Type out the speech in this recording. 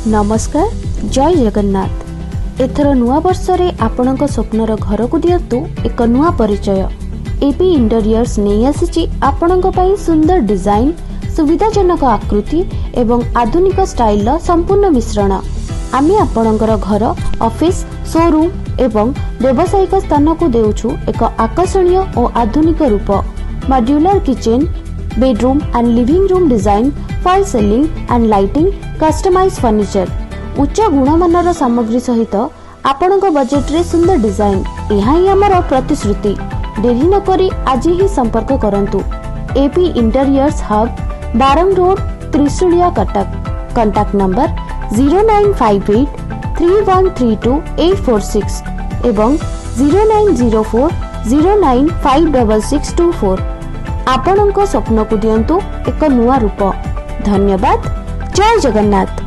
नमस्कार, जय जगन्नाथ। एथर नुआ वर्ष रे आपणक स्वप्नर घर को दियंतु एक नुआ परिचय। एपी इंटीरियर्स नहीं आसी आपणक पई सुंदर डिजाइन, सुविधाजनक आकृति एवं आधुनिक स्टाइल संपूर्ण मिश्रण। आमे आपणकर घर, ऑफिस, शोरूम एवं व्यावसायिक स्थान को देउछु एक आकर्षणीय और आधुनिक रूप। Modular kitchen, bedroom and living room design, fall ceiling and lighting, customise furniture, उच्च गुणमानर सामग्री सहित आपणक बजेट रे सुंदर डिजाइन। यहाँ ही आमर प्रतिश्रुति। देरी न करी आज ही संपर्क करंतु। AP interiors hub, Barang road, Trishulia, Cuttack. Contact number 0958 3132 846 एवं 0904 09566624। आपणक स्वप्न को दियंतु एक नुआ रूप। धन्यवाद। जय जगन्नाथ।